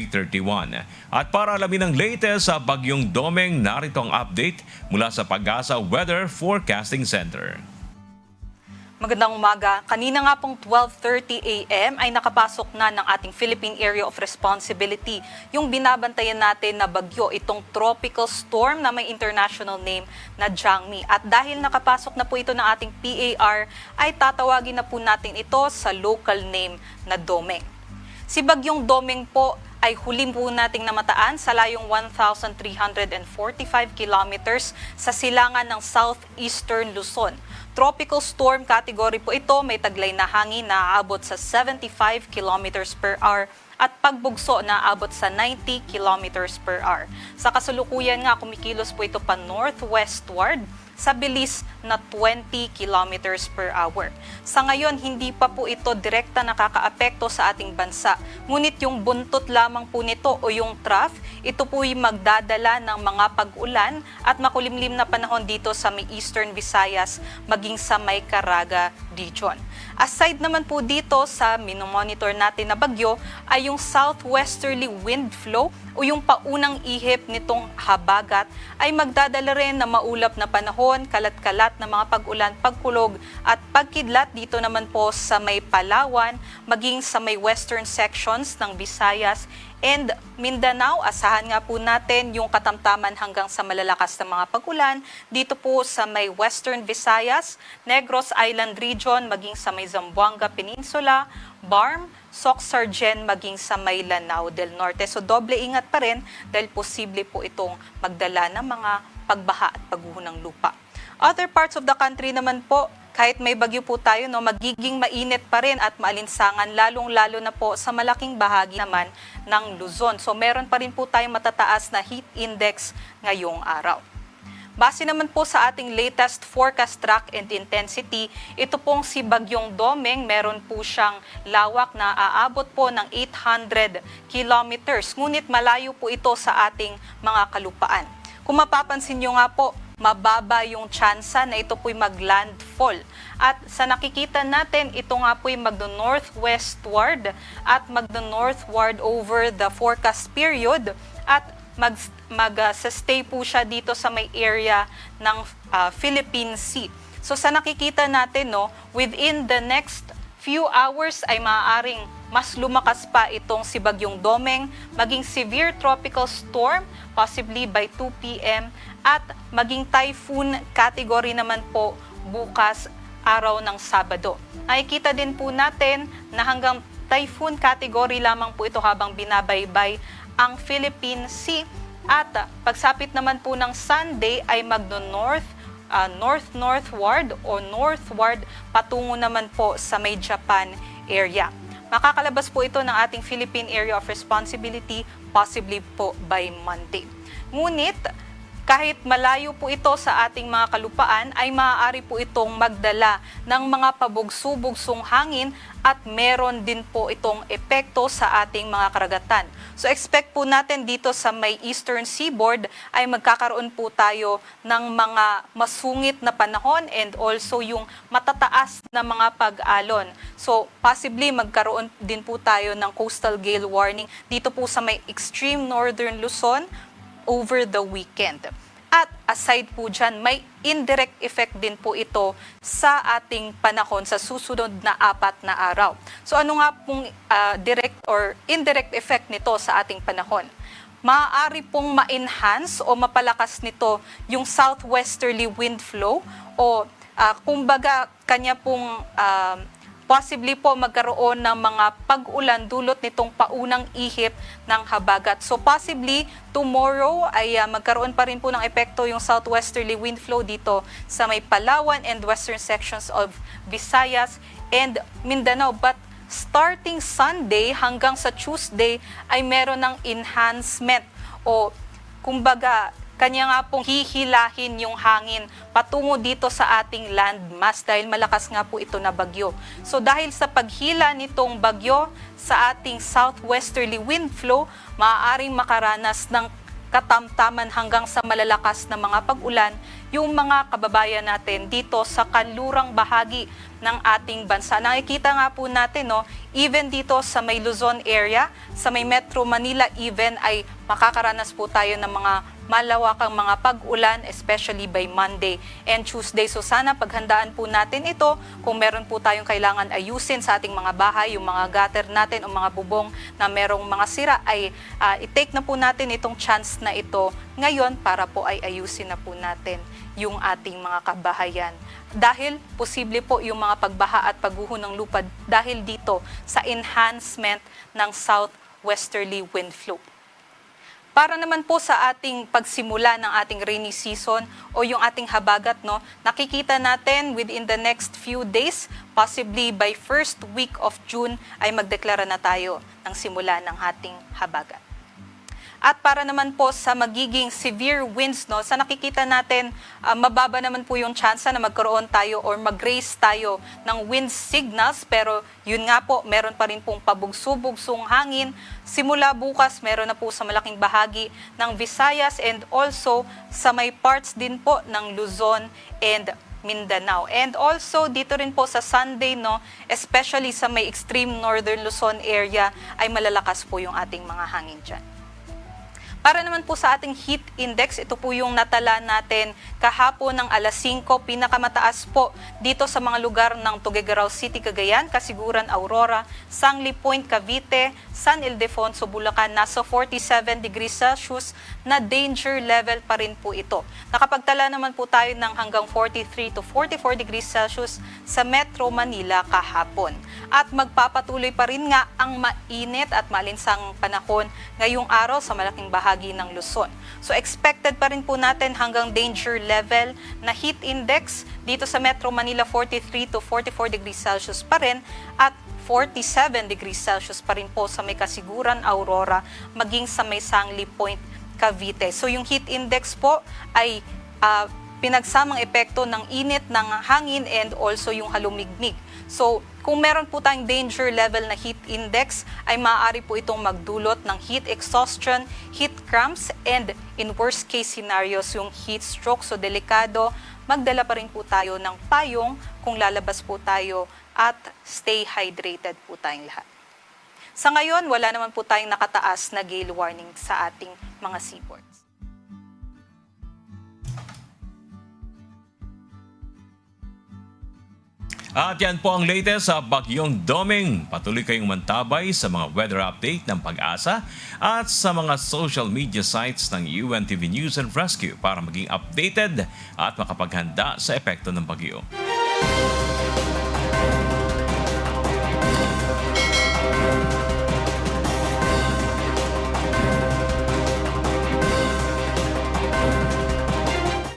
May 31. At para alamin ang latest sa Bagyong Domeng, narito ang update mula sa Pag-asa Weather Forecasting Center. Magandang umaga. Kanina nga pong 12:30 a.m. ay nakapasok na ng ating Philippine Area of Responsibility yung binabantayan natin na bagyo, itong tropical storm na may international name na Jangmi. At dahil nakapasok na po ito ng ating PAR, ay tatawagin na po natin ito sa local name na Domeng. Si Bagyong Domeng po ay huli po nating namataan sa layong 1,345 kilometers sa silangan ng southeastern Luzon. Tropical storm category po ito, may taglay na hangin na aabot sa 75 kilometers per hour at pagbugso na aabot sa 90 kilometers per hour. Sa kasalukuyan nga, kumikilos po ito pa northwestward sa bilis na 20 kilometers per hour. Sa ngayon, hindi pa po ito direkta nakakaapekto sa ating bansa. Ngunit yung buntot lamang po nito o yung trough, ito po yung magdadala ng mga pag-ulan at makulimlim na panahon dito sa may Eastern Visayas maging sa may Caraga region. Aside naman po dito sa minomonitor natin na bagyo ay yung southwesterly wind flow o yung paunang ihip nitong habagat ay magdadala rin na maulap na panahon, kalat-kalat na mga pag-ulan, pagkulog at pagkidlat dito naman po sa may Palawan, maging sa may western sections ng Visayas and Mindanao. Asahan nga po natin yung katamtaman hanggang sa malalakas na mga pag-ulan dito po sa may western Visayas, Negros Island region, maging sa may Zamboanga Peninsula, Barm, Soc-Sargen, maging sa may Lanao del Norte. So doble ingat pa rin dahil posible po itong magdala ng mga pagbaha at pagguho ng lupa. Other parts of the country naman po, kahit may bagyo po tayo, magiging mainit pa rin at maalinsangan, lalong-lalo na po sa malaking bahagi naman ng Luzon. So meron pa rin po tayong matataas na heat index ngayong araw. Base naman po sa ating latest forecast track and intensity, ito pong si Bagyong Domeng, meron po siyang lawak na aabot po ng 800 kilometers. Ngunit malayo po ito sa ating mga kalupaan. Kung mapapansin nyo nga po, mababa yung tsansa na ito po'y mag-landfall. At sa nakikita natin, ito nga po'y magno-northwestward at magno-northward over the forecast period at mag-stay po siya dito sa may area ng Philippine Sea. So sa nakikita natin, within the next few hours ay maaaring mas lumakas pa itong si Bagyong Domeng, maging severe tropical storm, possibly by 2 p.m. at maging typhoon category naman po bukas araw ng Sabado. Nakikita din po natin na hanggang typhoon category lamang po ito habang binabaybay ang Philippine Sea at pagsapit naman po ng Sunday ay north-northward o northward patungo naman po sa may Japan area. Makakalabas po ito ng ating Philippine Area of Responsibility possibly po by Monday. Ngunit kahit malayo po ito sa ating mga kalupaan, ay maaari po itong magdala ng mga pabugso-bugsong hangin at meron din po itong epekto sa ating mga karagatan. So expect po natin dito sa may Eastern Seaboard ay magkakaroon po tayo ng mga masungit na panahon and also yung matataas na mga pag-alon. So possibly magkaroon din po tayo ng coastal gale warning dito po sa may extreme northern Luzon over the weekend. At aside po dyan, may indirect effect din po ito sa ating panahon sa susunod na 4 na araw. So ano nga pong direct or indirect effect nito sa ating panahon? Maaari pong ma-enhance o mapalakas nito yung southwesterly wind flow o kumbaga kanya pong possibly po magkaroon ng mga pag-ulan dulot nitong paunang ihip ng habagat. So possibly tomorrow ay magkaroon pa rin po ng epekto yung southwesterly wind flow dito sa may Palawan and western sections of Visayas and Mindanao. But starting Sunday hanggang sa Tuesday ay meron ng enhancement o kumbaga kanya nga pong hihilahin yung hangin patungo dito sa ating landmass dahil malakas nga po ito na bagyo. So dahil sa paghila nitong bagyo sa ating southwesterly wind flow, maaaring makaranas ng katamtaman hanggang sa malalakas na mga pag-ulan yung mga kababayan natin dito sa kanlurang bahagi ng ating bansa. Nakikita nga po natin, no, even dito sa may Luzon area, sa may Metro Manila even ay makakaranas po tayo ng mga malawakang mga pag-ulan, especially by Monday and Tuesday. So sana paghandaan po natin ito. Kung meron po tayong kailangan ayusin sa ating mga bahay, yung mga gutter natin o mga bubong na merong mga sira, ay i-take na po natin itong chance na ito ngayon para po ay ayusin na po natin yung ating mga kabahayan. Dahil posible po yung mga pagbaha at pagguho ng lupa dahil dito sa enhancement ng southwesterly wind flow. Para naman po sa ating pagsimula ng ating rainy season o yung ating habagat, no, nakikita natin within the next few days, possibly by first week of June, ay magdeklara na tayo ng simula ng ating habagat. At para naman po sa magiging severe winds, no, sa nakikita natin, mababa naman po yung tsansa na magkaroon tayo or mag-raise tayo ng wind signals. Pero yun nga po, meron pa rin pong pabugso-bugsong hangin. Simula bukas, meron na po sa malaking bahagi ng Visayas and also sa may parts din po ng Luzon and Mindanao. And also dito rin po sa Sunday, no, especially sa may extreme northern Luzon area, ay malalakas po yung ating mga hangin dyan. Para naman po sa ating heat index, ito po yung natala natin kahapon ng alas 5, pinakamataas po dito sa mga lugar ng Tuguegarao City, Cagayan, Kasiguran, Aurora, Sangli Point, Cavite, San Ildefonso, Bulacan, nasa 47 degrees Celsius na danger level pa rin po ito. Nakapagtala naman po tayo ng hanggang 43 to 44 degrees Celsius sa Metro Manila kahapon. At magpapatuloy pa rin nga ang mainit at malinsang panahon ngayong araw sa malaking bahagi ng Luzon. So expected pa rin po natin hanggang danger level na heat index dito sa Metro Manila 43 to 44 degrees Celsius pa rin at 47 degrees Celsius pa rin po sa may Kasiguran, Aurora, maging sa may Sangli Point, Cavite. So yung heat index po ay pinagsamang epekto ng init ng hangin and also yung halumigmig. So kung meron po tayong danger level na heat index, ay maaari po itong magdulot ng heat exhaustion, heat cramps, and in worst case scenarios, yung heat stroke. So delikado, magdala pa rin po tayo ng payong kung lalabas po tayo at stay hydrated po tayong lahat. Sa ngayon, wala naman po tayong nakataas na gale warning sa ating mga seaports. At yan po ang latest sa Bagyong Doming. Patuloy kayong mantabay sa mga weather update ng Pag-asa at sa mga social media sites ng UNTV News and Rescue para maging updated at makapaghanda sa epekto ng bagyo.